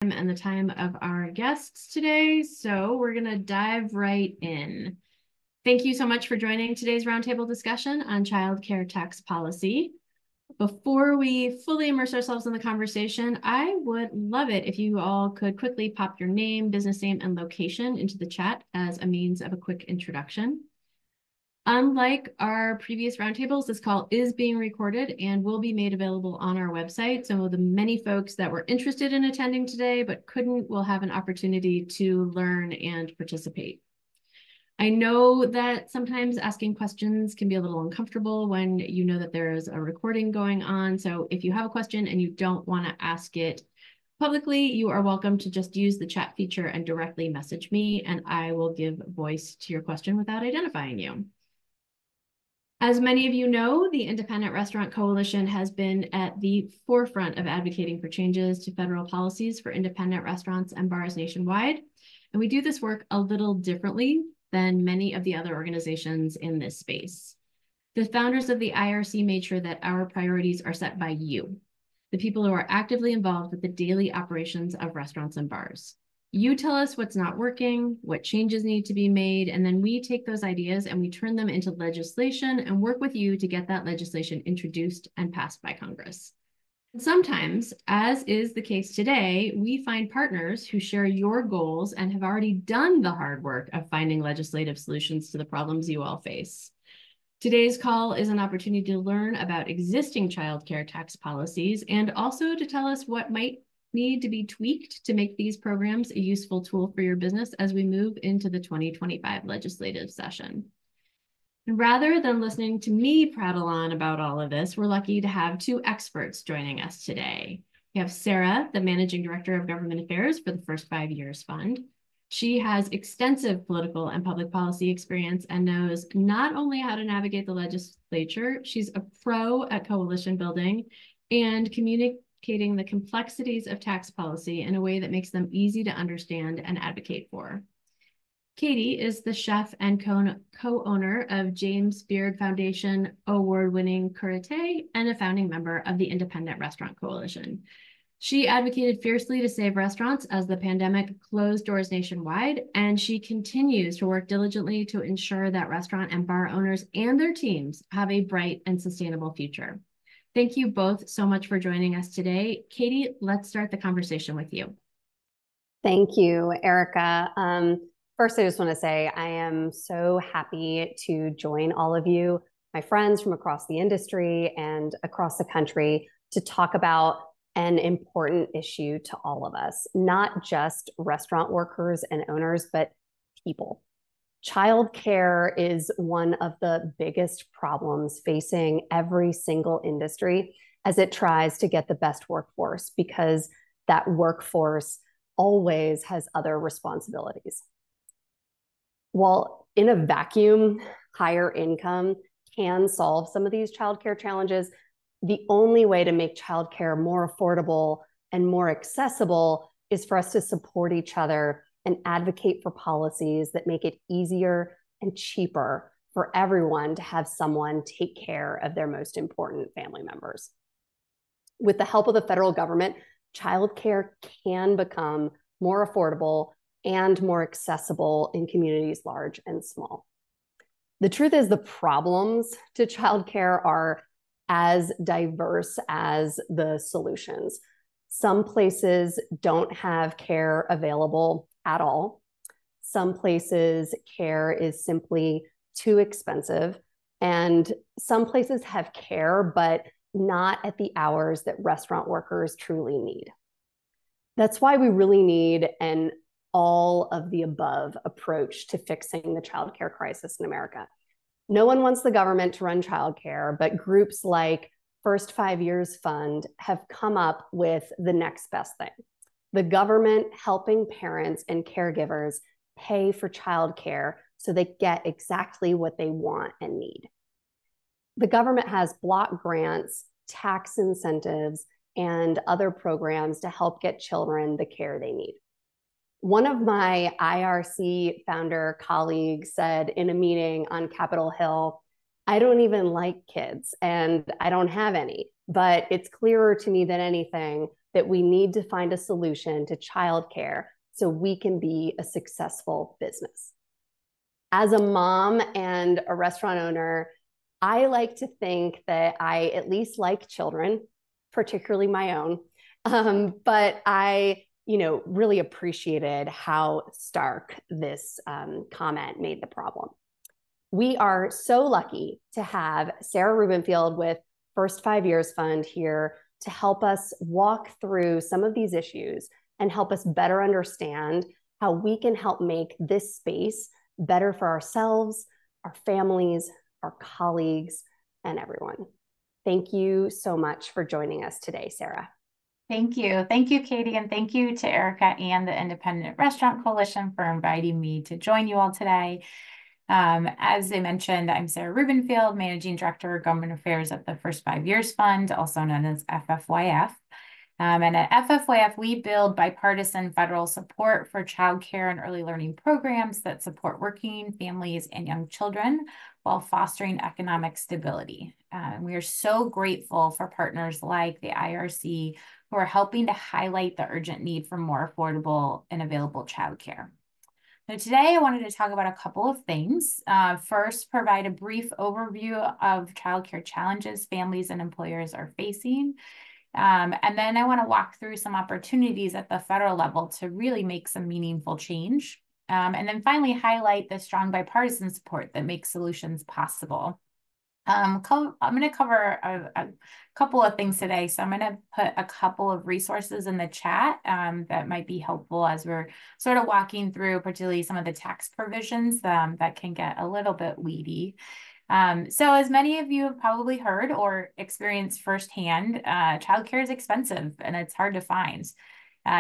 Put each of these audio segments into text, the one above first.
time and the time of our guests today, so we're going to dive right in. Thank you so much for joining today's roundtable discussion on childcare tax policy. Before we fully immerse ourselves in the conversation, I would love it if you all could quickly pop your name, business name, and location into the chat as a means of a quick introduction. Unlike our previous roundtables, this call is being recorded and will be made available on our website. So the many folks that were interested in attending today but couldn't will have an opportunity to learn and participate. I know that sometimes asking questions can be a little uncomfortable when you know that there's a recording going on. So if you have a question and you don't want to ask it publicly, you are welcome to just use the chat feature and directly message me, and I will give voice to your question without identifying you. As many of you know, the Independent Restaurant Coalition has been at the forefront of advocating for changes to federal policies for independent restaurants and bars nationwide. And we do this work a little differently than many of the other organizations in this space. The founders of the IRC made sure that our priorities are set by you, the people who are actively involved with the daily operations of restaurants and bars. You tell us what's not working, what changes need to be made, and then we take those ideas and we turn them into legislation and work with you to get that legislation introduced and passed by Congress. Sometimes, as is the case today, we find partners who share your goals and have already done the hard work of finding legislative solutions to the problems you all face. Today's call is an opportunity to learn about existing childcare tax policies and also to tell us what might need to be tweaked to make these programs a useful tool for your business as we move into the 2025 legislative session. And rather than listening to me prattle on about all of this, we're lucky to have two experts joining us today. We have Sarah, the Managing Director of Government Affairs for the First 5 Years Fund. She has extensive political and public policy experience and knows not only how to navigate the legislature, she's a pro at coalition building and communicating the complexities of tax policy in a way that makes them easy to understand and advocate for. Katie is the chef and co-owner of James Beard Foundation award-winning Cúrate and a founding member of the Independent Restaurant Coalition. She advocated fiercely to save restaurants as the pandemic closed doors nationwide, and she continues to work diligently to ensure that restaurant and bar owners and their teams have a bright and sustainable future. Thank you both so much for joining us today. Katie, let's start the conversation with you. Thank you, Erica. First, I just want to say I am so happy to join all of you, my friends from across the industry and across the country, to talk about an important issue to all of us, not just restaurant workers and owners, but people. Childcare is one of the biggest problems facing every single industry as it tries to get the best workforce, because that workforce always has other responsibilities. While in a vacuum, higher income can solve some of these childcare challenges, the only way to make childcare more affordable and more accessible is for us to support each other and advocate for policies that make it easier and cheaper for everyone to have someone take care of their most important family members. With the help of the federal government, childcare can become more affordable and more accessible in communities large and small. The truth is, the problems to childcare are as diverse as the solutions. Some places don't have care available at all. Some places care is simply too expensive. And some places have care, but not at the hours that restaurant workers truly need. That's why we really need an all of the above approach to fixing the childcare crisis in America. No one wants the government to run childcare, but groups like First 5 Years Fund have come up with the next best thing. The government helping parents and caregivers pay for childcare so they get exactly what they want and need. The government has block grants, tax incentives, and other programs to help get children the care they need. One of my IRC founder colleagues said in a meeting on Capitol Hill, "I don't even like kids and I don't have any, but it's clearer to me than anything that we need to find a solution to childcare so we can be a successful business. As a mom and a restaurant owner, I like to think that I at least like children, particularly my own. But I, really appreciated how stark this comment made the problem. We are so lucky to have Sarah Rubinfield with First 5 Years Fund here to help us walk through some of these issues and help us better understand how we can help make this space better for ourselves, our families, our colleagues, and everyone. Thank you so much for joining us today, Sarah. Thank you. Thank you, Katie, and thank you to Erica and the Independent Restaurant Coalition for inviting me to join you all today. As I mentioned, I'm Sarah Rubinfield, Managing Director of Government Affairs at the First 5 Years Fund, also known as FFYF. And at FFYF, we build bipartisan federal support for childcare and early learning programs that support working families and young children while fostering economic stability. We are so grateful for partners like the IRC who are helping to highlight the urgent need for more affordable and available childcare. So today I wanted to talk about a couple of things. First, provide a brief overview of childcare challenges families and employers are facing. And then I want to walk through some opportunities at the federal level to really make some meaningful change. And then finally highlight the strong bipartisan support that makes solutions possible. I'm going to cover a couple of things today. So I'm going to put a couple of resources in the chat that might be helpful as we're sort of walking through particularly some of the tax provisions that can get a little bit weedy. So as many of you have probably heard or experienced firsthand, childcare is expensive and it's hard to find.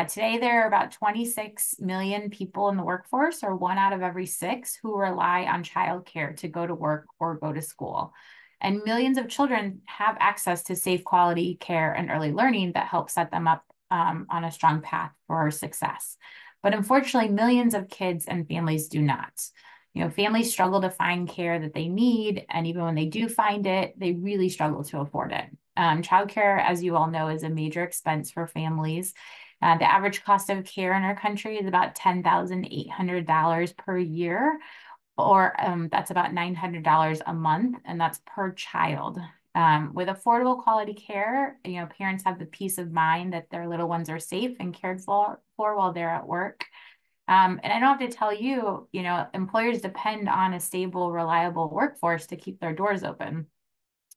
Today, there are about 26 million people in the workforce, or 1 out of every 6, who rely on childcare to go to work or go to school. And millions of children have access to safe quality care and early learning that help set them up on a strong path for success. But unfortunately, millions of kids and families do not. Families struggle to find care that they need, and even when they do find it, they really struggle to afford it. Childcare, as you all know, is a major expense for families. The average cost of care in our country is about $10,800 per year, or that's about $900 a month, and that's per child. With affordable quality care, parents have the peace of mind that their little ones are safe and cared for while they're at work. And I don't have to tell you, employers depend on a stable, reliable workforce to keep their doors open.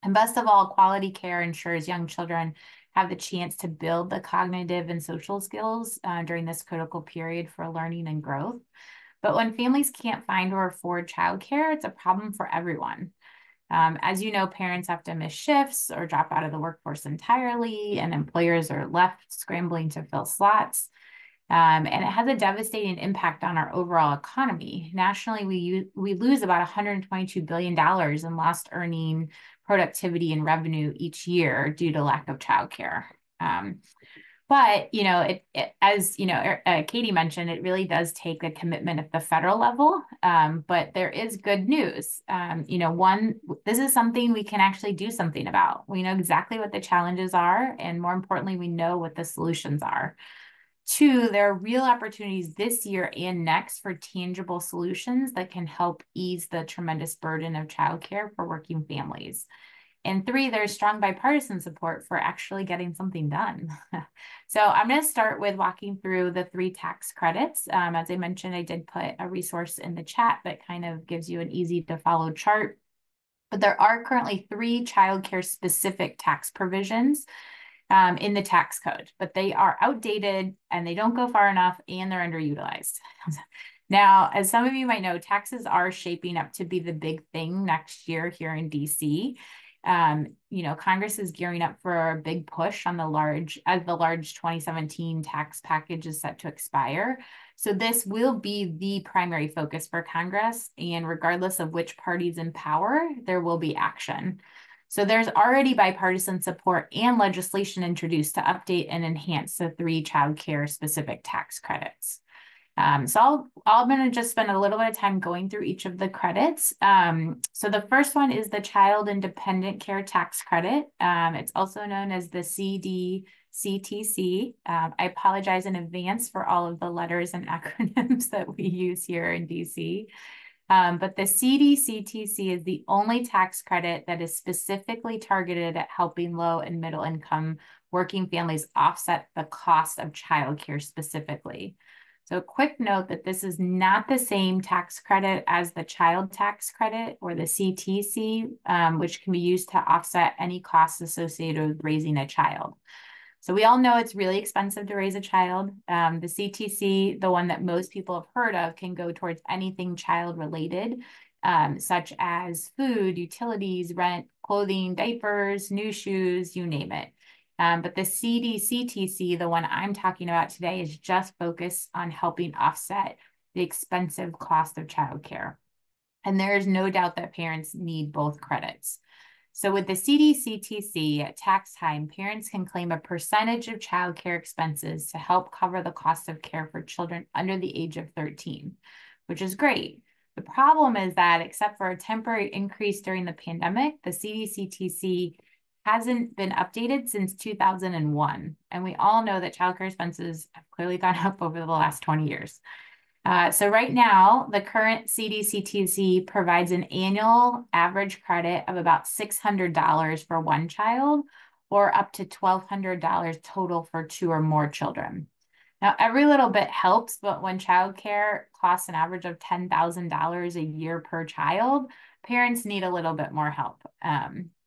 And best of all, quality care ensures young children have the chance to build the cognitive and social skills during this critical period for learning and growth. But when families can't find or afford childcare, it's a problem for everyone. As you know, parents have to miss shifts or drop out of the workforce entirely, and employers are left scrambling to fill slots. And it has a devastating impact on our overall economy. Nationally, we lose about $122 billion in lost earning, productivity, and revenue each year due to lack of childcare. But, as Katie mentioned, it really does take a commitment at the federal level. But there is good news. This is something we can actually do something about. We know exactly what the challenges are, and more importantly, we know what the solutions are. 2, there are real opportunities this year and next for tangible solutions that can help ease the tremendous burden of childcare for working families. And 3, there's strong bipartisan support for actually getting something done. So I'm going to start with walking through the 3 tax credits. As I mentioned, I did put a resource in the chat that kind of gives you an easy to follow chart. But there are currently 3 childcare specific tax provisions in the tax code, but they are outdated and they don't go far enough and they're underutilized. Now, as some of you might know, taxes are shaping up to be the big thing next year here in DC. Congress is gearing up for a big push on the large 2017 tax package is set to expire. So this will be the primary focus for Congress, and regardless of which party's in power, there will be action. So there's already bipartisan support and legislation introduced to update and enhance the 3 childcare specific tax credits. So I'm going to just spend a little bit of time going through each of the credits. So the first one is the Child Independent Care Tax Credit. It's also known as the CDCTC. I apologize in advance for all of the letters and acronyms that we use here in DC. But the CDCTC is the only tax credit that is specifically targeted at helping low and middle income working families offset the cost of childcare specifically. So a quick note that this is not the same tax credit as the child tax credit or the CTC, which can be used to offset any costs associated with raising a child. So we all know it's really expensive to raise a child. The CTC, the one that most people have heard of, can go towards anything child related, such as food, utilities, rent, clothing, diapers, new shoes, you name it. But the CDCTC, the one I'm talking about today, is just focused on helping offset the expensive cost of childcare. And there is no doubt that parents need both credits. So with the CDCTC at tax time, parents can claim a percentage of childcare expenses to help cover the cost of care for children under the age of 13, which is great. The problem is that except for a temporary increase during the pandemic, the CDCTC hasn't been updated since 2001. And we all know that childcare expenses have clearly gone up over the last 20 years. So right now, the current CDCTC provides an annual average credit of about $600 for one child, or up to $1,200 total for 2 or more children. Now, every little bit helps, but when childcare costs an average of $10,000 a year per child, parents need a little bit more help.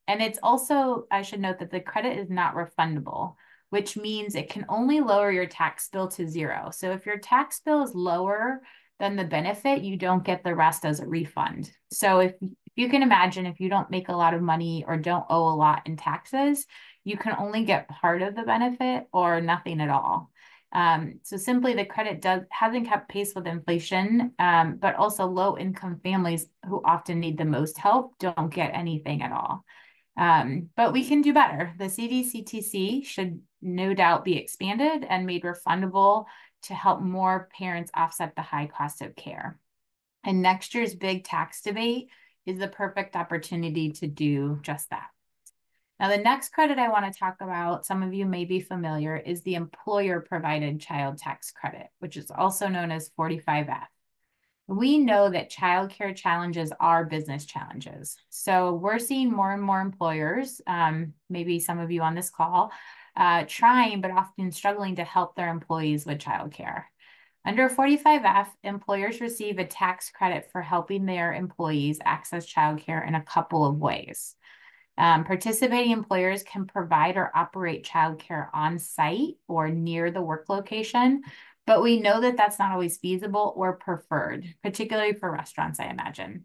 And it's also, I should note that the credit is not refundable, which means it can only lower your tax bill to 0. So if your tax bill is lower than the benefit, you don't get the rest as a refund. So if you can imagine, if you don't make a lot of money or don't owe a lot in taxes, you can only get part of the benefit or nothing at all. So simply the credit hasn't kept pace with inflation, but also low income families who often need the most help don't get anything at all. But we can do better. The CDCTC should no doubt be expanded and made refundable to help more parents offset the high cost of care. And next year's big tax debate is the perfect opportunity to do just that. Now, the next credit I want to talk about, some of you may be familiar, is the employer-provided child tax credit, which is also known as 45F. We know that childcare challenges are business challenges. So we're seeing more and more employers, maybe some of you on this call, trying but often struggling to help their employees with childcare. Under 45F, employers receive a tax credit for helping their employees access childcare in a couple of ways. Participating employers can provide or operate childcare on site or near the work location, but we know that that's not always feasible or preferred, particularly for restaurants, I imagine.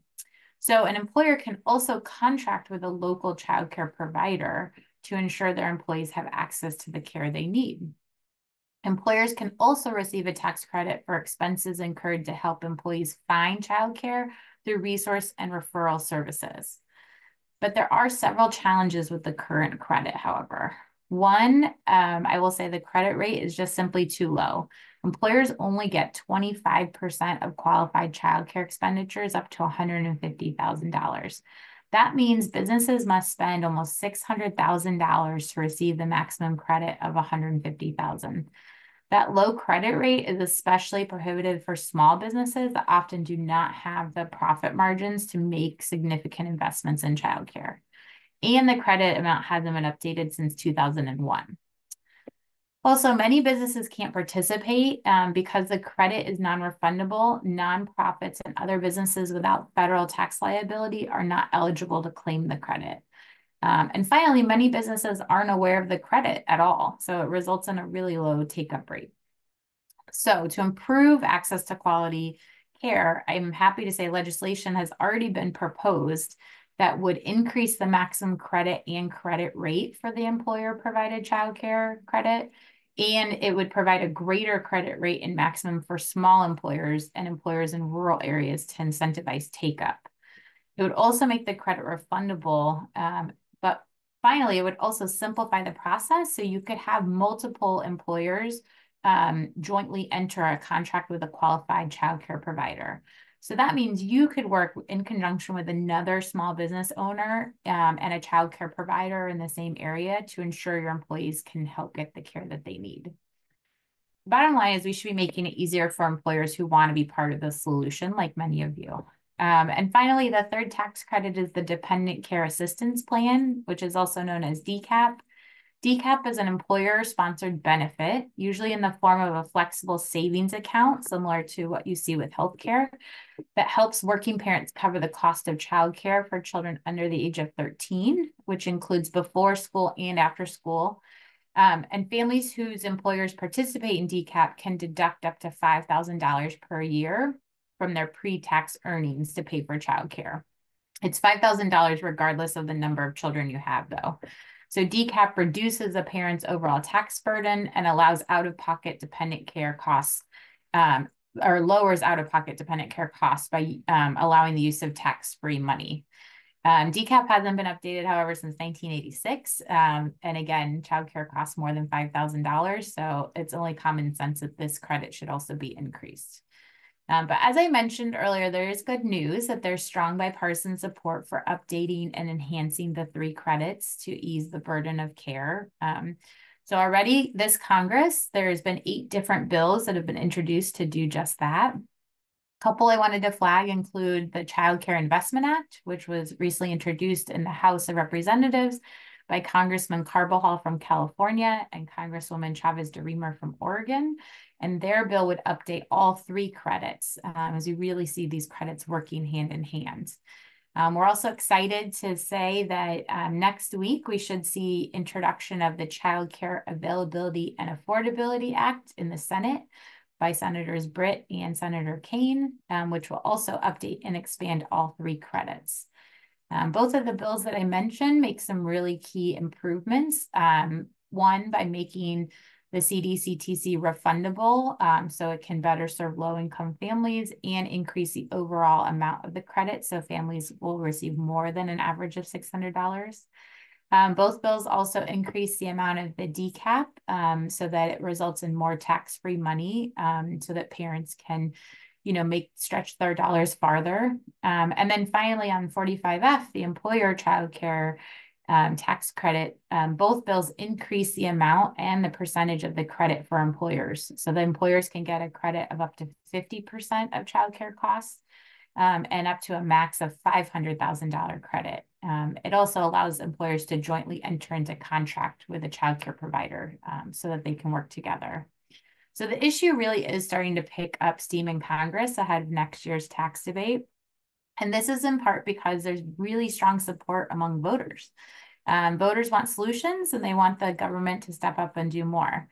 So an employer can also contract with a local childcare provider to ensure their employees have access to the care they need. Employers can also receive a tax credit for expenses incurred to help employees find childcare through resource and referral services. But there are several challenges with the current credit, however. One, I will say the credit rate is just simply too low. Employers only get 25% of qualified childcare expenditures up to $150,000. That means businesses must spend almost $600,000 to receive the maximum credit of $150,000. That low credit rate is especially prohibitive for small businesses that often do not have the profit margins to make significant investments in childcare. And the credit amount hasn't been updated since 2001. Also, many businesses can't participate because the credit is non-refundable. Nonprofits and other businesses without federal tax liability are not eligible to claim the credit. And finally, many businesses aren't aware of the credit at all, so it results in a really low take-up rate. So to improve access to quality care, I'm happy to say legislation has already been proposed that would increase the maximum credit and credit rate for the employer-provided childcare credit, and it would provide a greater credit rate and maximum for small employers and employers in rural areas to incentivize take-up. It would also make the credit refundable, but finally, it would also simplify the process so you could have multiple employers jointly enter a contract with a qualified childcare provider. So that means you could work in conjunction with another small business owner and a childcare provider in the same area to ensure your employees can help get the care that they need. Bottom line is we should be making it easier for employers who want to be part of the solution, like many of you. And finally, the third tax credit is the Dependent Care Assistance Plan, which is also known as DCAP. DCAP is an employer-sponsored benefit, usually in the form of a flexible savings account, similar to what you see with healthcare, that helps working parents cover the cost of childcare for children under the age of 13, which includes before school and after school. And families whose employers participate in DCAP can deduct up to $5,000 per year from their pre-tax earnings to pay for childcare. It's $5,000 regardless of the number of children you have, though. So DCAP reduces a parent's overall tax burden and allows out-of-pocket dependent care costs, or lowers out-of-pocket dependent care costs by allowing the use of tax-free money. DCAP hasn't been updated, however, since 1986. And again, childcare costs more than $5,000. So it's only common sense that this credit should also be increased. But as I mentioned earlier, there is good news that there's strong bipartisan support for updating and enhancing the 3 credits to ease the burden of care. So already this Congress, there's been 8 different bills that have been introduced to do just that. Couple I wanted to flag include the Child Care Investment Act, which was recently introduced in the House of Representatives by Congressman Carbajal from California and Congresswoman Chavez DeRemer from Oregon. And their bill would update all 3 credits, as we really see these credits working hand in hand. We're also excited to say that next week we should see introduction of the Child Care Availability and Affordability Act in the Senate by Senators Britt and Senator Kane, which will also update and expand all 3 credits. Both of the bills that I mentioned make some really key improvements. One, by making the CDCTC refundable, so it can better serve low-income families and increase the overall amount of the credit, so families will receive more than an average of $600. Both bills also increase the amount of the DCAP so that it results in more tax-free money so that parents can, stretch their dollars farther. And then finally on 45F, the employer child care tax credit, both bills increase the amount and the percentage of the credit for employers. So the employers can get a credit of up to 50% of child care costs. And up to a max of $500,000 credit. It also allows employers to jointly enter into contract with a childcare provider so that they can work together. So the issue really is starting to pick up steam in Congress ahead of next year's tax debate. And this is in part because there's really strong support among voters. Voters want solutions and they want the government to step up and do more.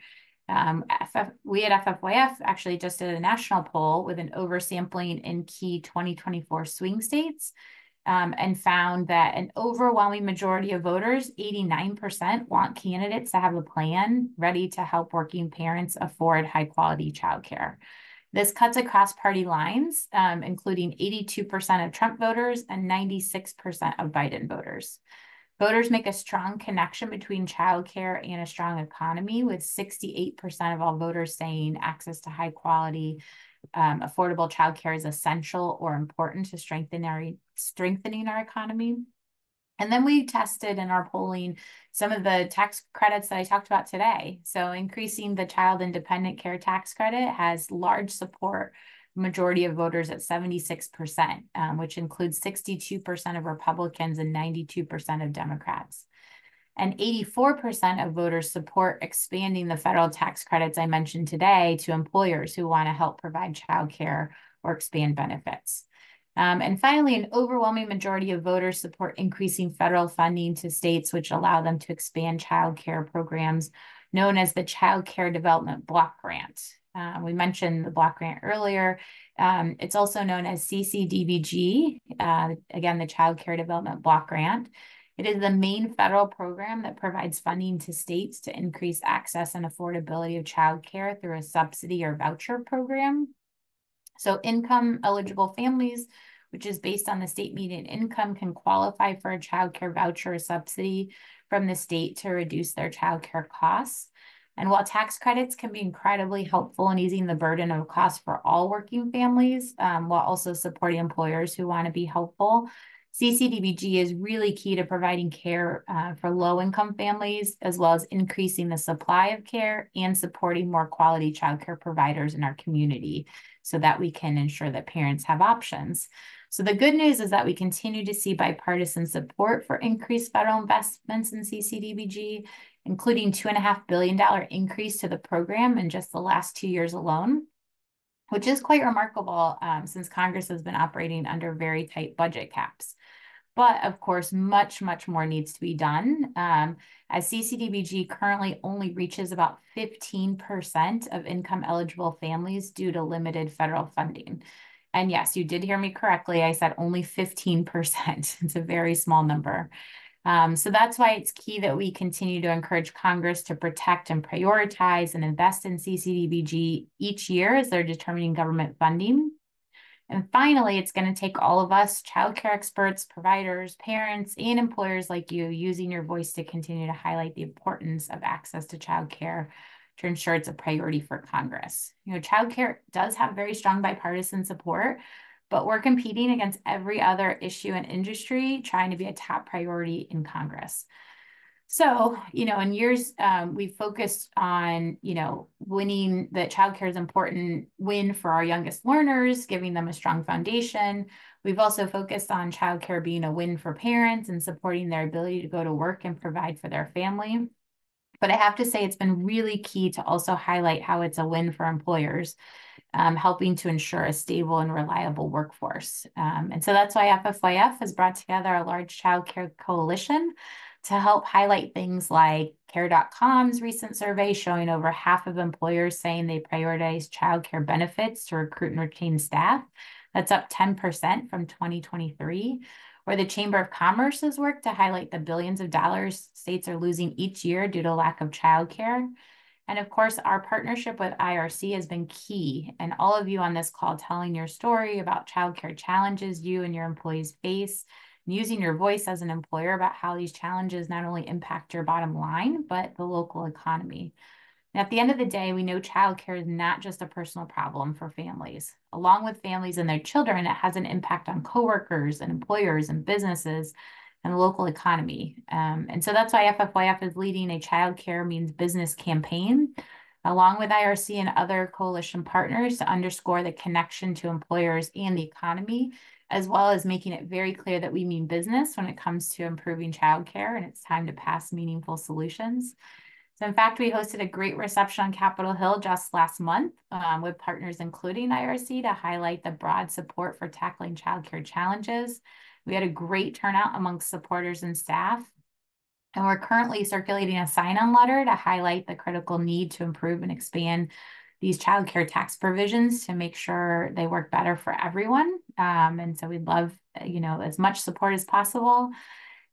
We at FFYF actually just did a national poll with an oversampling in key 2024 swing states and found that an overwhelming majority of voters, 89%, want candidates to have a plan ready to help working parents afford high quality childcare. This cuts across party lines, including 82% of Trump voters and 96% of Biden voters. Voters make a strong connection between childcare and a strong economy, with 68% of all voters saying access to high quality, affordable childcare is essential or important to strengthening our economy. And then we tested in our polling some of the tax credits that I talked about today. So increasing the child independent care tax credit has large support, majority of voters at 76%, which includes 62% of Republicans and 92% of Democrats. And 84% of voters support expanding the federal tax credits I mentioned today to employers who want to help provide childcare or expand benefits. And finally, an overwhelming majority of voters support increasing federal funding to states which allow them to expand childcare programs known as the Child Care Development Block Grant. We mentioned the block grant earlier. It's also known as CCDBG, again, the Child Care Development Block Grant. It is the main federal program that provides funding to states to increase access and affordability of childcare through a subsidy or voucher program. So income eligible families, which is based on the state median income, can qualify for a childcare voucher or subsidy from the state to reduce their childcare costs. And while tax credits can be incredibly helpful in easing the burden of cost for all working families, while also supporting employers who want to be helpful, CCDBG is really key to providing care for low-income families, as well as increasing the supply of care and supporting more quality childcare providers in our community so that we can ensure that parents have options. So the good news is that we continue to see bipartisan support for increased federal investments in CCDBG, including $2.5 billion increase to the program in just the last 2 years alone, which is quite remarkable since Congress has been operating under very tight budget caps. But of course, much, much more needs to be done, as CCDBG currently only reaches about 15% of income eligible families due to limited federal funding. And yes, you did hear me correctly. I said only 15%. It's a very small number. So that's why it's key that we continue to encourage Congress to protect and prioritize and invest in CCDBG each year as they're determining government funding. And finally, it's going to take all of us, childcare experts, providers, parents, and employers like you using your voice to continue to highlight the importance of access to childcare to ensure it's a priority for Congress. You know, childcare does have very strong bipartisan support, but we're competing against every other issue and industry trying to be a top priority in Congress. So, you know, in years, we've focused on, you know, winning that childcare is an important win for our youngest learners, giving them a strong foundation. We've also focused on childcare being a win for parents and supporting their ability to go to work and provide for their family. But I have to say it's been really key to also highlight how it's a win for employers, helping to ensure a stable and reliable workforce. And so that's why FFYF has brought together a large childcare coalition to help highlight things like Care.com's recent survey showing over half of employers saying they prioritize childcare benefits to recruit and retain staff. That's up 10% from 2023. Or the Chamber of Commerce's work to highlight the billions of dollars states are losing each year due to lack of childcare. And of course, our partnership with IRC has been key. And all of you on this call telling your story about childcare challenges you and your employees face, and using your voice as an employer about how these challenges not only impact your bottom line, but the local economy. And at the end of the day, we know childcare is not just a personal problem for families. Along with families and their children, it has an impact on coworkers and employers and businesses and the local economy. And so that's why FFYF is leading a Childcare Means Business campaign, along with IRC and other coalition partners, to underscore the connection to employers and the economy, as well as making it very clear that we mean business when it comes to improving childcare, and it's time to pass meaningful solutions. So in fact, we hosted a great reception on Capitol Hill just last month with partners including IRC to highlight the broad support for tackling childcare challenges. We had a great turnout amongst supporters and staff. And we're currently circulating a sign-on letter to highlight the critical need to improve and expand these childcare tax provisions to make sure they work better for everyone. And so we'd love, you know, as much support as possible.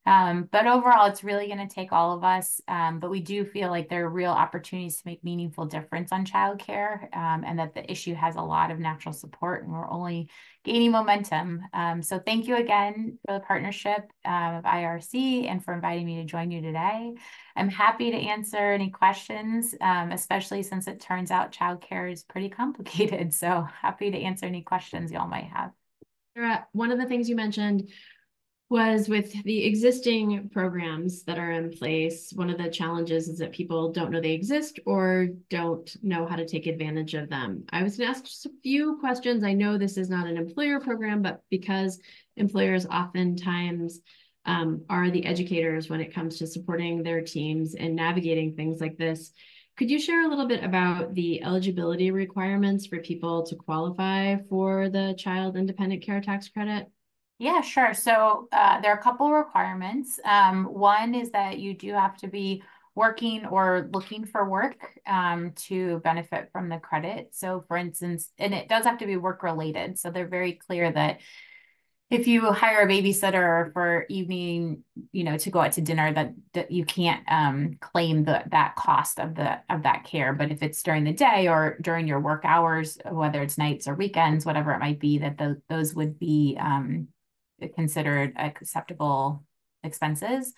But overall, it's really going to take all of us. But we do feel like there are real opportunities to make meaningful difference on childcare, and that the issue has a lot of natural support, and we're only gaining momentum. So thank you again for the partnership of IRC and for inviting me to join you today. I'm happy to answer any questions, especially since it turns out childcare is pretty complicated. So happy to answer any questions y'all might have. Sarah, one of the things you mentioned was with the existing programs that are in place, one of the challenges is that people don't know they exist or don't know how to take advantage of them. I was going to ask just a few questions. I know this is not an employer program, but because employers oftentimes are the educators when it comes to supporting their teams and navigating things like this, could you share a little bit about the eligibility requirements for people to qualify for the Child Independent Care Tax Credit? Yeah, sure. So there are a couple of requirements. One is that you do have to be working or looking for work to benefit from the credit. So for instance, and it does have to be work related. So they're very clear that if you hire a babysitter for evening, you know, to go out to dinner, that you can't claim that cost of that care. But if it's during the day or during your work hours, whether it's nights or weekends, whatever it might be, that those would be considered acceptable expenses.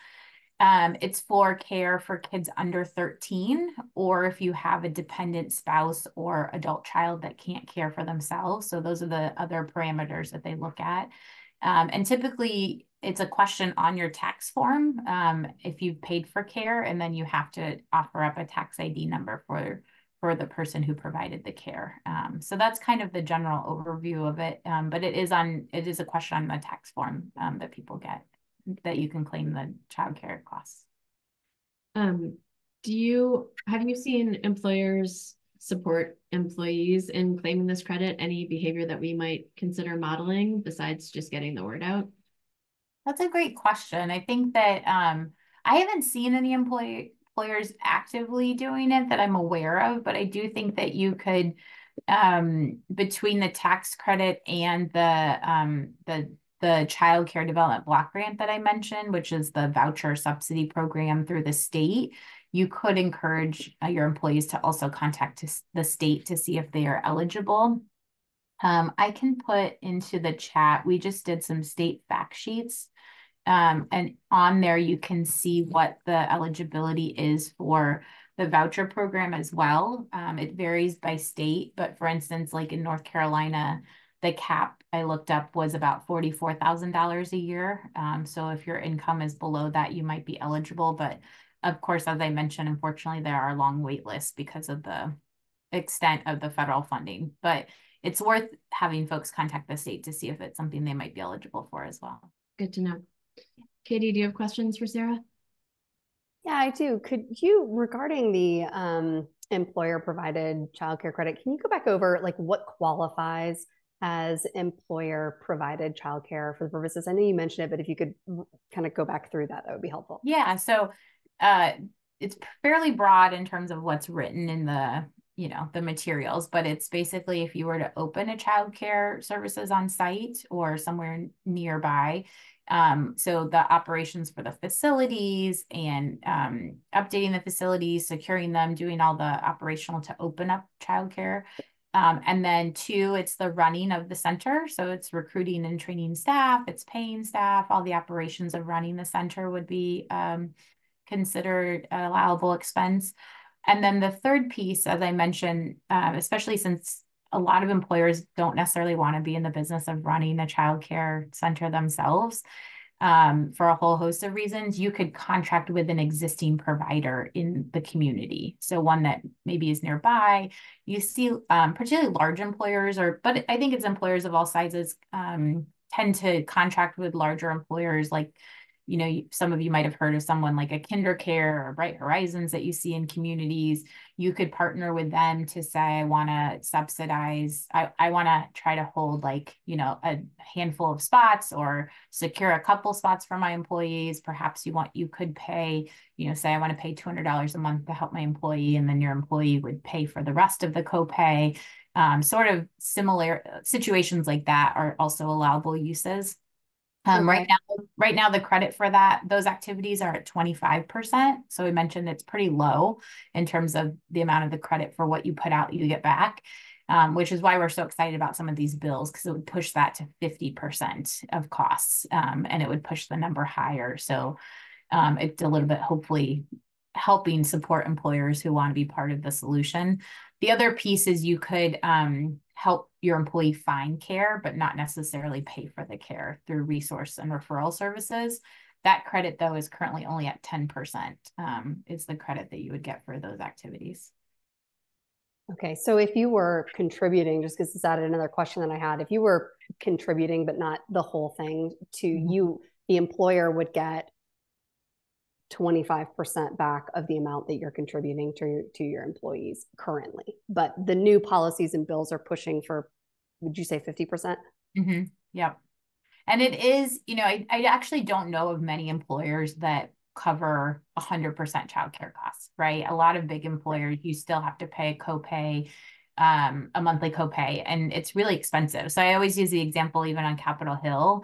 It's for care for kids under 13, or if you have a dependent spouse or adult child that can't care for themselves. So those are the other parameters that they look at. And typically it's a question on your tax form if you've paid for care, and then you have to offer up a tax ID number for the person who provided the care. So that's kind of the general overview of it. But it is a question on the tax form that people get, that you can claim the childcare costs. Have you seen employers support employees in claiming this credit? Any behavior that we might consider modeling besides just getting the word out? That's a great question. I think that I haven't seen any employers actively doing it that I'm aware of, but I do think that you could, between the tax credit and the Child Care Development Block Grant that I mentioned, which is the voucher subsidy program through the state, you could encourage your employees to also contact the state to see if they are eligible. I can put into the chat, we just did some state fact sheets. And on there, you can see what the eligibility is for the voucher program as well. It varies by state, but for instance, like in North Carolina, the cap I looked up was about $44,000 a year. So if your income is below that, you might be eligible. But of course, as I mentioned, unfortunately, there are long wait lists because of the extent of the federal funding. But it's worth having folks contact the state to see if it's something they might be eligible for as well. Good to know. Katie, do you have questions for Sarah? Yeah, I do. Could you, regarding the employer provided childcare credit, can you go back over like what qualifies as employer provided childcare for the purposes? I know you mentioned it, but if you could kind of go back through that, that would be helpful. Yeah, so it's fairly broad in terms of what's written in the materials, but it's basically if you were to open a childcare services on site or somewhere nearby. So the operations for the facilities and updating the facilities, securing them, doing all the operational to open up childcare. And then 2, it's the running of the center. So it's recruiting and training staff, it's paying staff, all the operations of running the center would be considered an allowable expense. And then the third piece, as I mentioned, especially since a lot of employers don't necessarily want to be in the business of running a childcare center themselves, for a whole host of reasons, you could contract with an existing provider in the community. So one that maybe is nearby. You see, particularly large employers, but I think it's employers of all sizes, tend to contract with larger employers like, some of you might have heard of someone like a Childcare or Bright Horizons that you see in communities. You could partner with them to say, I want to subsidize, I want to try to hold like, a handful of spots or secure a couple spots for my employees. Perhaps you could pay, say I want to pay $200 a month to help my employee, and then your employee would pay for the rest of the copay. Sort of similar situations like that are also allowable uses. Okay. Right now, the credit for those activities are at 25%. So we mentioned it's pretty low in terms of the amount of the credit for what you put out, you get back, which is why we're so excited about some of these bills, because it would push that to 50% of costs, and it would push the number higher. So it's a little bit hopefully helping support employers who want to be part of the solution. The other piece is you could help your employee find care, but not necessarily pay for the care through resource and referral services. That credit, though, is currently only at 10%. Is the credit that you would get for those activities. Okay, so if you were contributing, just because this added another question that I had, if you were contributing but not the whole thing to you, the employer would get 25% back of the amount that you're contributing to your employees currently. But the new policies and bills are pushing for, would you say 50%? Mm-hmm. Yep. And it is, I actually don't know of many employers that cover 100% childcare costs, right? A lot of big employers, you still have to pay a copay, a monthly copay, and it's really expensive. So I always use the example, even on Capitol Hill,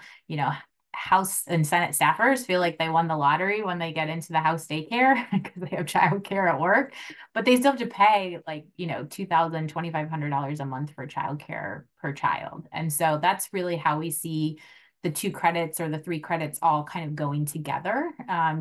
House and Senate staffers feel like they won the lottery when they get into the house daycare because they have childcare at work, but they still have to pay like, $2,000, $2,500 a month for childcare per child. And so that's really how we see the 2 credits or the 3 credits all kind of going together,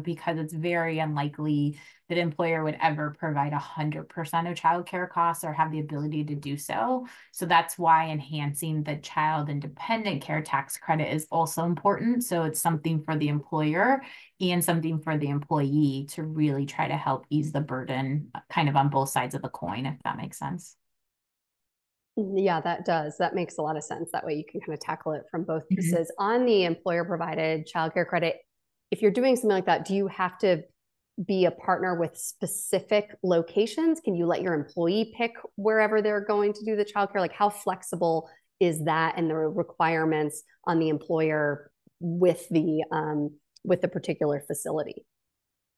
because it's very unlikely that employer would ever provide 100% of childcare costs or have the ability to do so. So that's why enhancing the child independent care tax credit is also important. So it's something for the employer and something for the employee to really try to help ease the burden kind of on both sides of the coin, if that makes sense. Yeah, that does. That makes a lot of sense. That way you can kind of tackle it from both pieces. On the employer provided childcare credit, if you're doing something like that, do you have to be a partner with specific locations? Can you let your employee pick wherever they're going to do the childcare? Like, how flexible is that and the requirements on the employer with the particular facility?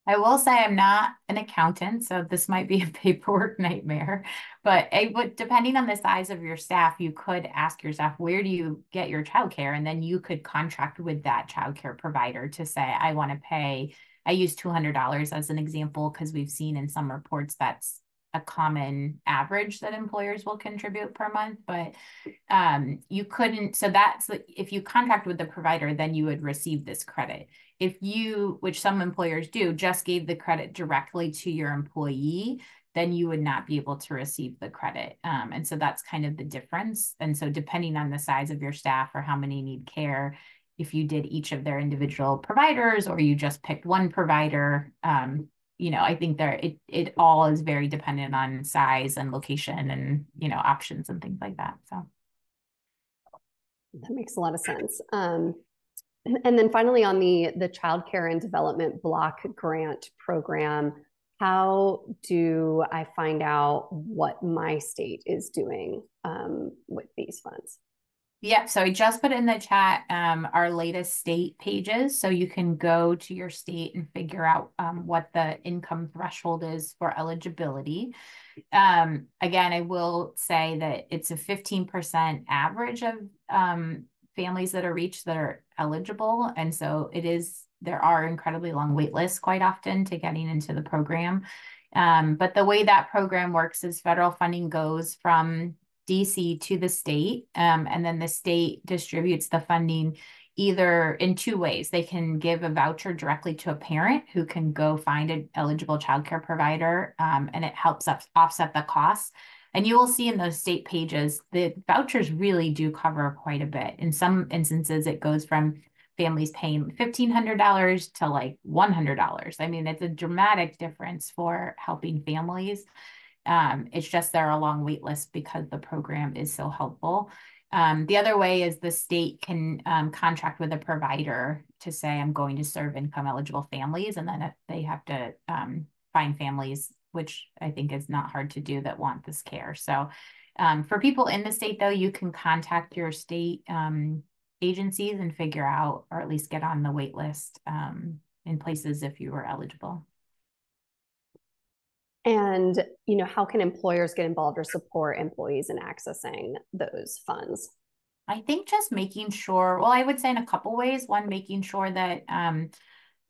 I will say I'm not an accountant, so this might be a paperwork nightmare, but it would, depending on the size of your staff, you could ask your staff, where do you get your childcare? And then you could contract with that childcare provider to say, I want to pay, I use $200 as an example, because we've seen in some reports that's a common average that employers will contribute per month, but you couldn't, so that's, if you contract with the provider, then you would receive this credit. If you, which some employers do, just gave the credit directly to your employee, then you would not be able to receive the credit. And so that's kind of the difference. And so depending on the size of your staff or how many need care, if you did each of their individual providers or you just picked one provider, you know, I think it all is very dependent on size and location and, you know, options and things like that. So that makes a lot of sense. And then finally, on the Childcare and Development Block Grant Program, how do I find out what my state is doing with these funds? Yeah, so I just put in the chat our latest state pages, so you can go to your state and figure out what the income threshold is for eligibility. Again, I will say that it's a 15% average of families that are reached that are eligible. And so there are incredibly long wait lists quite often to getting into the program. But the way that program works is federal funding goes from DC to the state, and then the state distributes the funding either in 2 ways. They can give a voucher directly to a parent who can go find an eligible childcare provider, and it helps offset the costs. And you will see in those state pages, the vouchers really do cover quite a bit. In some instances, it goes from families paying $1,500 to like $100. I mean, it's a dramatic difference for helping families. It's just there are a long wait list because the program is so helpful. The other way is the state can contract with a provider to say, I'm going to serve income eligible families. And then if they have to find families, which I think is not hard to do, that want this care. So for people in the state, though, you can contact your state agencies and figure out, or at least get on the wait list in places if you were eligible. And, you know, how can employers get involved or support employees in accessing those funds? I think just making sure, well, I would say in a couple ways. One, making sure that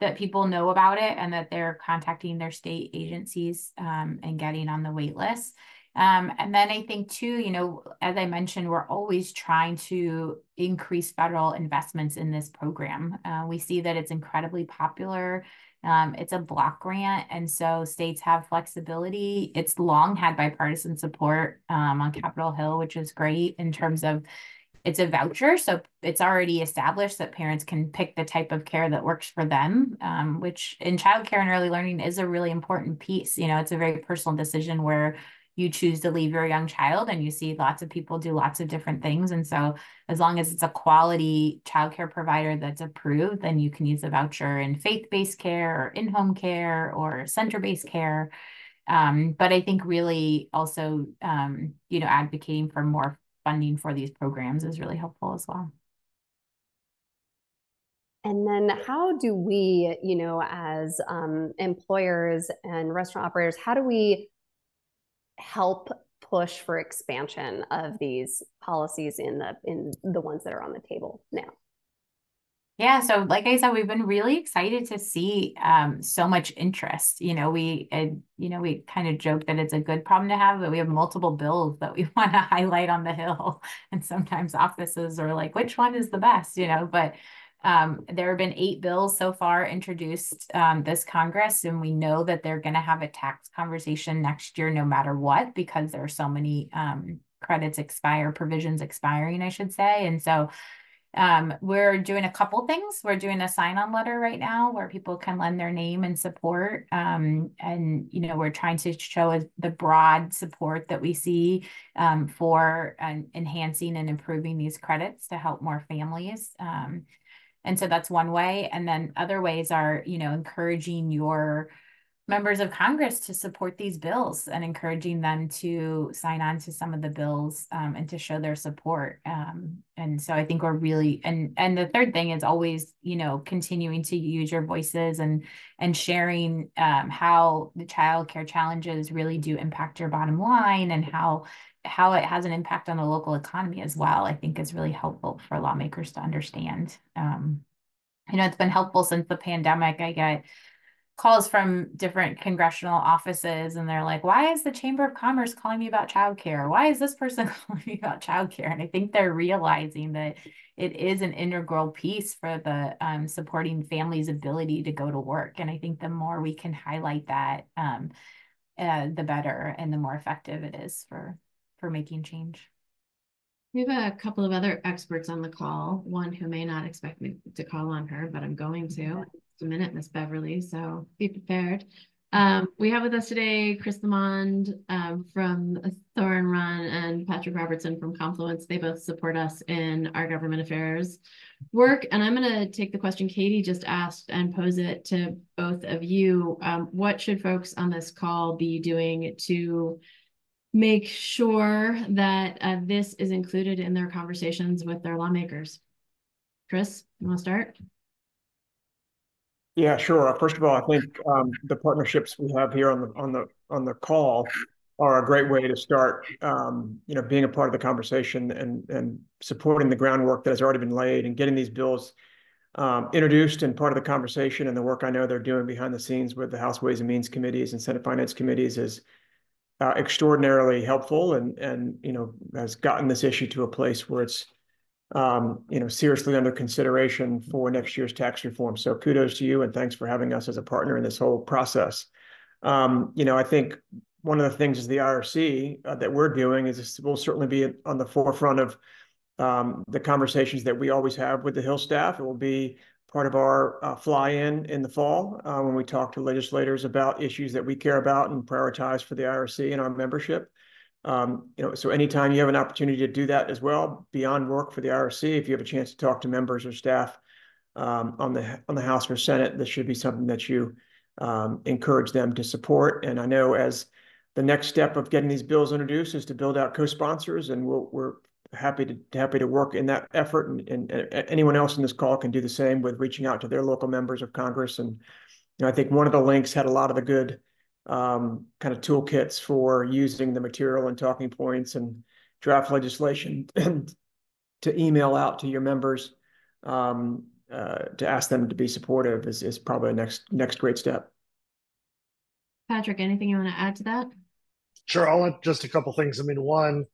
that people know about it and that they're contacting their state agencies and getting on the wait list. And then I think too, you know, as I mentioned, we're always trying to increase federal investments in this program. We see that it's incredibly popular. It's a block grant, and so states have flexibility. It's long had bipartisan support on Capitol Hill, which is great in terms of it's a voucher. So it's already established that parents can pick the type of care that works for them, which in childcare and early learning is a really important piece. You know, it's a very personal decision where you choose to leave your young child, and you see lots of people do lots of different things. And so as long as it's a quality childcare provider that's approved, then you can use a voucher in faith-based care or in-home care or center-based care. But I think really also, you know, advocating for more funding for these programs is really helpful as well. And then how do we, you know, as employers and restaurant operators, how do we help push for expansion of these policies in the ones that are on the table now? Yeah, so like I said, we've been really excited to see so much interest. We kind of joke that it's a good problem to have, but we have multiple bills that we want to highlight on the Hill, and sometimes offices are like, which one is the best? But there have been 8 bills so far introduced this Congress, and we know that they're going to have a tax conversation next year, no matter what, because there are so many provisions expiring, I should say, and so. We're doing a couple things. We're doing a sign-on letter right now where people can lend their name and support. We're trying to show the broad support that we see for enhancing and improving these credits to help more families. And so that's one way. And then other ways are, encouraging your members of Congress to support these bills and encouraging them to sign on to some of the bills and to show their support. And so I think we're really, and the third thing is always, continuing to use your voices and sharing how the child care challenges really do impact your bottom line, and how it has an impact on the local economy as well, I think is really helpful for lawmakers to understand. It's been helpful since the pandemic. I get calls from different congressional offices, and they're like, why is the Chamber of Commerce calling me about childcare? Why is this person calling me about childcare? And I think they're realizing that it is an integral piece for the supporting families' ability to go to work. And I think the more we can highlight that, the better and the more effective it is for making change. We have a couple of other experts on the call, one who may not expect me to call on her, but I'm going to. In just a minute, Miss Beverly, so be prepared. We have with us today Chris Lamond from Thorn Run and Patrick Robertson from Confluence. They both support us in our government affairs work. And I'm going to take the question Katie just asked and pose it to both of you. What should folks on this call be doing to make sure that this is included in their conversations with their lawmakers? Chris, you want to start? Yeah, sure. First of all, I think the partnerships we have here on the call are a great way to start, being a part of the conversation and supporting the groundwork that has already been laid and getting these bills introduced and part of the conversation. And the work I know they're doing behind the scenes with the House Ways and Means committees and Senate Finance committees is extraordinarily helpful and has gotten this issue to a place where it's seriously under consideration for next year's tax reform. So kudos to you and thanks for having us as a partner in this whole process. I think one of the things is the IRC that we're doing is this will certainly be on the forefront of the conversations that we always have with the Hill staff. It will be part of our fly-in in the fall when we talk to legislators about issues that we care about and prioritize for the IRC and our membership. So anytime you have an opportunity to do that as well, beyond work for the IRC, if you have a chance to talk to members or staff on the House or Senate, this should be something that you encourage them to support. And I know as the next step of getting these bills introduced is to build out co-sponsors, and we're happy to work in that effort. And anyone else in this call can do the same with reaching out to their local members of Congress. And I think one of the links had a lot of the good kind of toolkits for using the material and talking points and draft legislation and to email out to your members to ask them to be supportive is probably a next great step. Patrick, anything you want to add to that? Sure, I'll add just a couple things. I mean, one,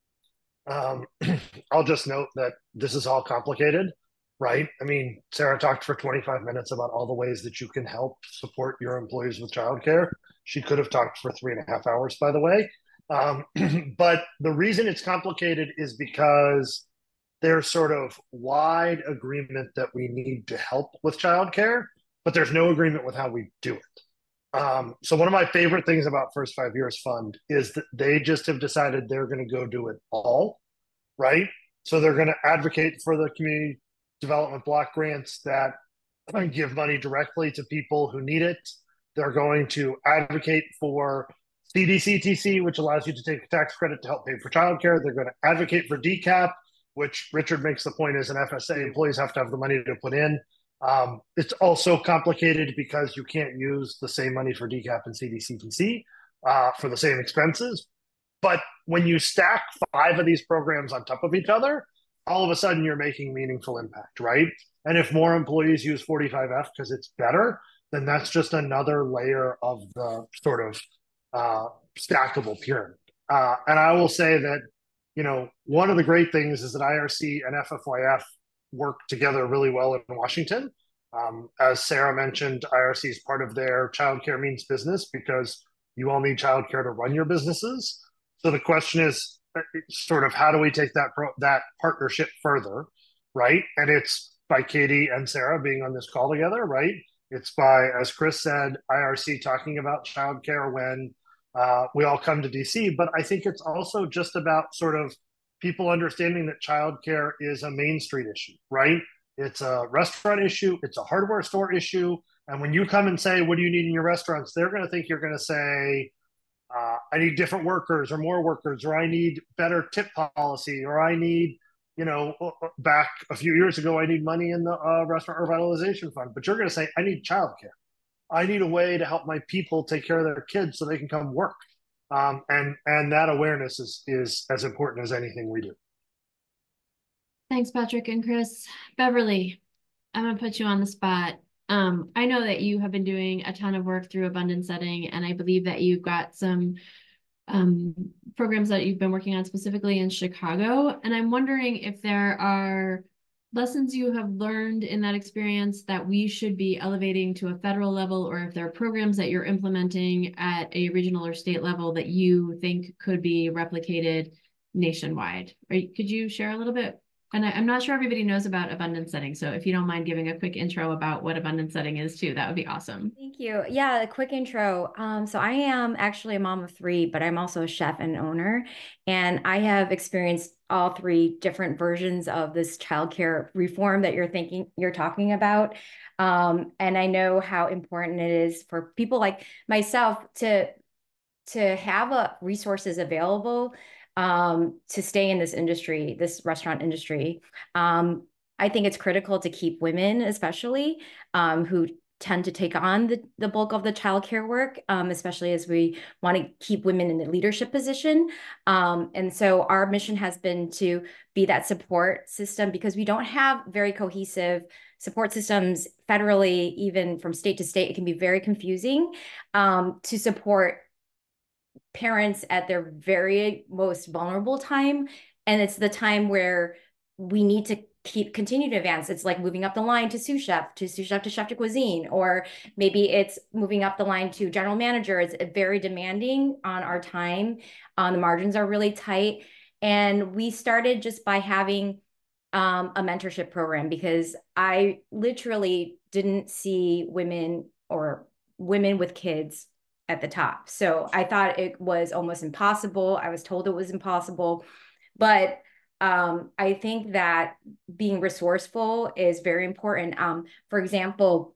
I'll just note that this is all complicated, right? I mean, Sarah talked for 25 minutes about all the ways that you can help support your employees with childcare. She could have talked for 3.5 hours, by the way. But the reason it's complicated is because there's sort of wide agreement that we need to help with childcare, but there's no agreement with how we do it. So one of my favorite things about First 5 Years Fund is that they just have decided they're going to go do it all, right? So they're going to advocate for the community development block grants that give money directly to people who need it. They're going to advocate for CDCTC, which allows you to take a tax credit to help pay for childcare. They're going to advocate for DCAP, which Richard makes the point is an FSA, employees have to have the money to put in. It's also complicated because you can't use the same money for DCAP and CDCTC for the same expenses. But when you stack 5 of these programs on top of each other, all of a sudden you're making meaningful impact, right? And if more employees use 45F because it's better, then that's just another layer of the sort of stackable pyramid. And I will say that, one of the great things is that IRC and FFYF work together really well in Washington. As Sarah mentioned, IRC is part of their Childcare Means Business because you all need childcare to run your businesses. So the question is sort of how do we take that partnership further, right? And it's by Katie and Sarah being on this call together, right? It's by, as Chris said, IRC talking about childcare when we all come to DC. But I think it's also just about sort of people understanding that childcare is a Main Street issue, right? It's a restaurant issue. It's a hardware store issue. And when you come and say, what do you need in your restaurants? They're going to think you're going to say, I need different workers or more workers, or I need better tip policy, or I need, back a few years ago, I need money in the restaurant revitalization fund. But you're going to say, I need childcare. I need a way to help my people take care of their kids so they can come work. And that awareness is as important as anything we do. Thanks, Patrick and Chris. Beverly, I'm going to put you on the spot. I know that you have been doing a ton of work through Abundant Setting, and I believe that you've got some programs that you've been working on specifically in Chicago. And I'm wondering if there are lessons you have learned in that experience that we should be elevating to a federal level, or if there are programs that you're implementing at a regional or state level that you think could be replicated nationwide. Could you share a little bit? And I'm not sure everybody knows about Abundant Setting, so if you don't mind giving a quick intro about what Abundant Setting is too, that would be awesome. Thank you. Yeah, a quick intro. So I am actually a mom of 3, but I'm also a chef and owner, and I have experienced all 3 different versions of this childcare reform that you're talking about. And I know how important it is for people like myself to have resources available to stay in this industry, this restaurant industry. I think it's critical to keep women, especially who tend to take on the bulk of the childcare work, especially as we want to keep women in a leadership position. And so our mission has been to be that support system, because we don't have very cohesive support systems federally, even from state to state. It can be very confusing to support parents at their very most vulnerable time. And it's the time where we need to continue to advance. It's like moving up the line to sous chef to chef de cuisine, or maybe it's moving up the line to general manager. It's very demanding on our time. The margins are really tight. And we started just by having a mentorship program, because I literally didn't see women or women with kids at the top. So I thought it was almost impossible. I was told it was impossible, but I think that being resourceful is very important. For example,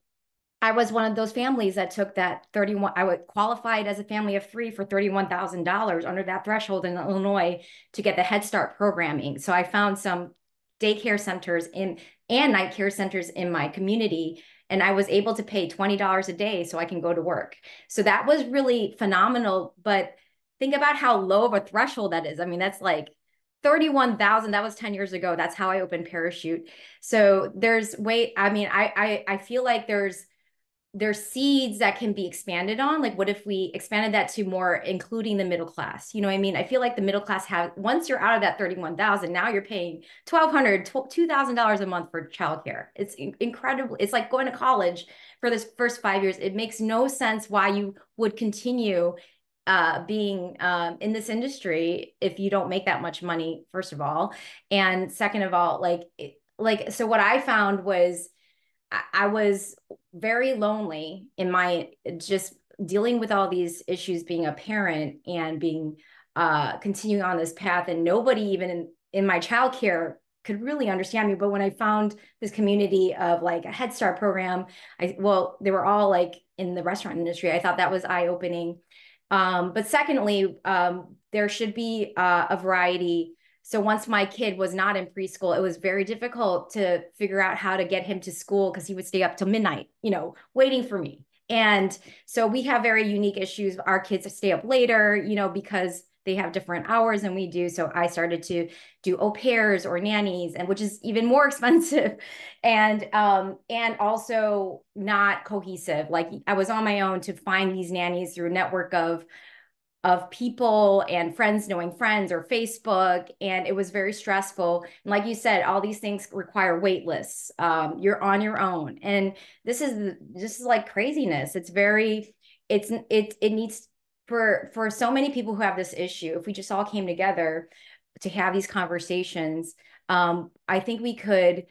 I was one of those families that took that I qualified as a family of 3 for $31,000 under that threshold in Illinois to get the Head Start programming. So I found some daycare centers and night care centers in my community, and I was able to pay $20 a day so I can go to work. So that was really phenomenal. But think about how low of a threshold that is. I mean, that's like 31,000. That was 10 years ago. That's how I opened Parachute. So I feel like there's seeds that can be expanded on. Like, what if we expanded that to more including the middle class? You know what I mean? I feel like the middle class once you're out of that 31,000, now you're paying $1,200, $2,000 a month for childcare. It's incredible. It's like going to college for this first 5 years. It makes no sense why you would continue being in this industry if you don't make that much money, first of all. And second of all, so what I found was I was very lonely in my just dealing with all these issues, being a parent and being continuing on this path, and nobody even in my childcare could really understand me. But when I found this community of like a Head Start program, they were all like in the restaurant industry. I thought that was eye-opening. But secondly, there should be a variety. So once my kid was not in preschool, it was very difficult to figure out how to get him to school, because he would stay up till midnight, waiting for me. And so we have very unique issues. Our kids stay up later, because they have different hours than we do. So I started to do au pairs or nannies, and which is even more expensive, and also not cohesive. Like I was on my own to find these nannies through a network of people and friends knowing friends or Facebook. And it was very stressful. And like you said, all these things require wait lists. You're on your own. And this is like craziness. It needs for so many people who have this issue. If we just all came together to have these conversations, I think we could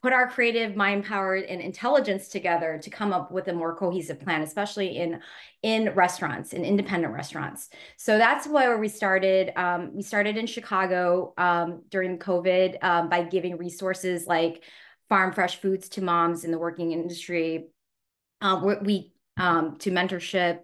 put our creative mind power and intelligence together to come up with a more cohesive plan, especially in restaurants, in independent restaurants. So that's where we started. We started in Chicago during COVID by giving resources like farm fresh foods to moms in the working industry. To mentorship,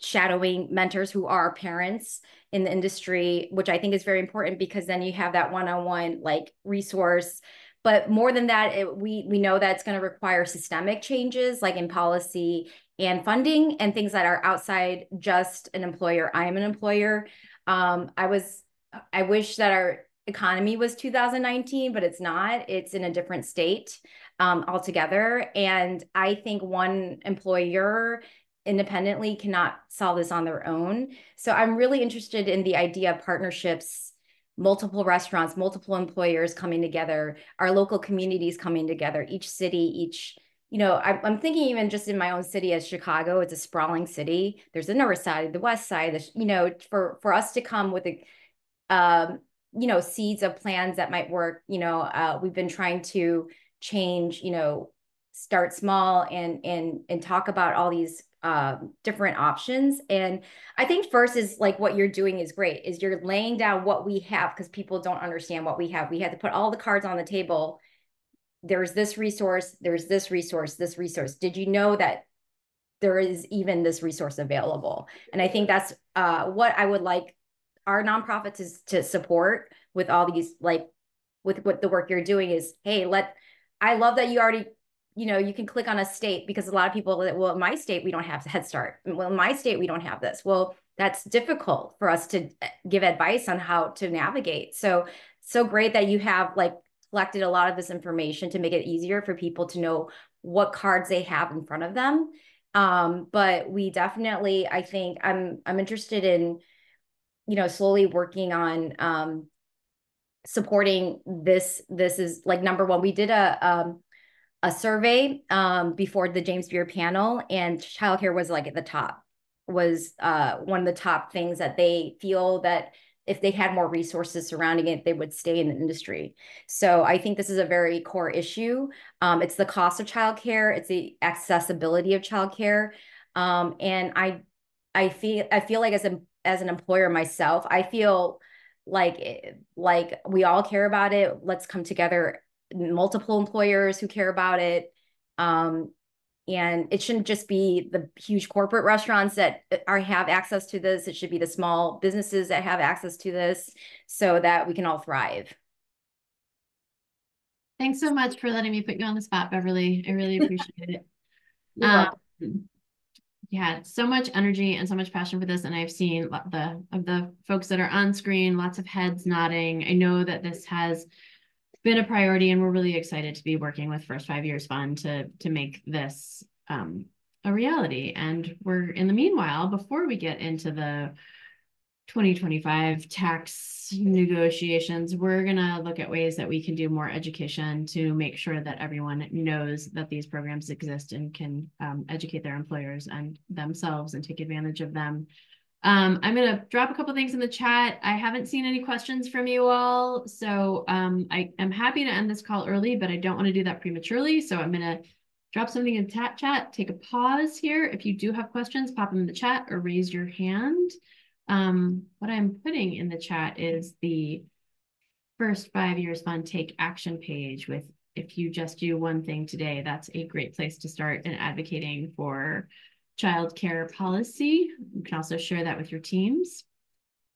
shadowing mentors who are parents in the industry, which I think is very important, because then you have that one-on-one like resource. But more than that, we know that it's going to require systemic changes like in policy and funding and things that are outside just an employer. I am an employer. I wish that our economy was 2019, but it's not. It's in a different state altogether. And I think one employer independently cannot solve this on their own. So I'm really interested in the idea of partnerships, multiple restaurants, multiple employers coming together, our local communities coming together, each city, I'm thinking even just in my own city as Chicago, it's a sprawling city. There's the north side, the west side, for us to come with seeds of plans that might work. We've been trying to change, start small and talk about all these different options. And I think first is like what you're doing is great, is you're laying down what we have, because people don't understand what we have. We have to put all the cards on the table. There's this resource, there's this resource, this resource. Did you know that there is even this resource available? And I think that's what I would like our nonprofits to support with all these, like with what the work you're doing is, hey, I love that you already, you can click on a state, because a lot of people, well, in my state, we don't have Head Start. Well, in my state, we don't have this. Well, that's difficult for us to give advice on how to navigate. So great that you have like collected a lot of this information to make it easier for people to know what cards they have in front of them. But we definitely, I think I'm interested in, slowly working on supporting this. This is like number one. We did a survey before the James Beard panel, and childcare was like at the top, was one of the top things that they feel that if they had more resources surrounding it, they would stay in the industry. So I think this is a very core issue. It's the cost of childcare, it's the accessibility of childcare, and I feel like as an employer myself, I feel like we all care about it. Let's come together, multiple employers who care about it. And it shouldn't just be the huge corporate restaurants that have access to this. It should be the small businesses that have access to this, so that we can all thrive. Thanks so much for letting me put you on the spot, Beverly. I really appreciate it. Yeah, so much energy and so much passion for this. And I've seen the folks that are on screen, lots of heads nodding. I know that this has been a priority, and we're really excited to be working with First 5 Years Fund to make this a reality. And we're, in the meanwhile, before we get into the 2025 tax negotiations, we're going to look at ways that we can do more education to make sure that everyone knows that these programs exist and can educate their employers and themselves and take advantage of them. I'm going to drop a couple things in the chat. I haven't seen any questions from you all, so I am happy to end this call early, but I don't want to do that prematurely. So I'm going to drop something in the chat, take a pause here. If you do have questions, pop them in the chat or raise your hand. What I'm putting in the chat is the First 5 Years Fund Take Action page with, if you just do one thing today, that's a great place to start in advocating for childcare policy. You can also share that with your teams.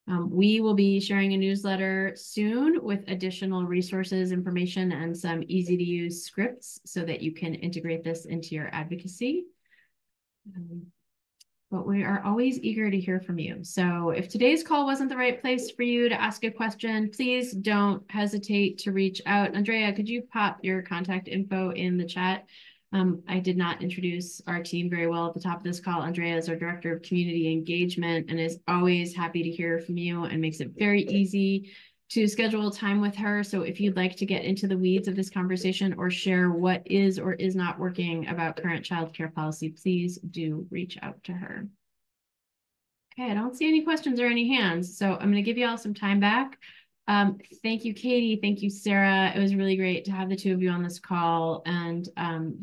We will be sharing a newsletter soon with additional resources, information, and some easy to use scripts so that you can integrate this into your advocacy. but we are always eager to hear from you. So if today's call wasn't the right place for you to ask a question, please don't hesitate to reach out. Andrea, could you pop your contact info in the chat? I did not introduce our team very well at the top of this call. Andrea is our Director of Community Engagement and is always happy to hear from you and makes it very easy to schedule time with her. So if you'd like to get into the weeds of this conversation or share what is or is not working about current childcare policy, please do reach out to her. Okay, I don't see any questions or any hands, so I'm going to give you all some time back. Thank you, Katie. Thank you, Sarah. It was really great to have the two of you on this call and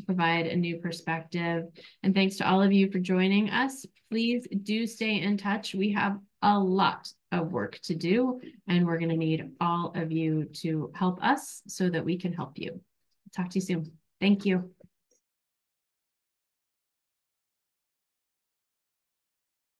provide a new perspective. And thanks to all of you for joining us. Please do stay in touch. We have a lot of work to do, and we're going to need all of you to help us so that we can help you. Talk to you soon. Thank you.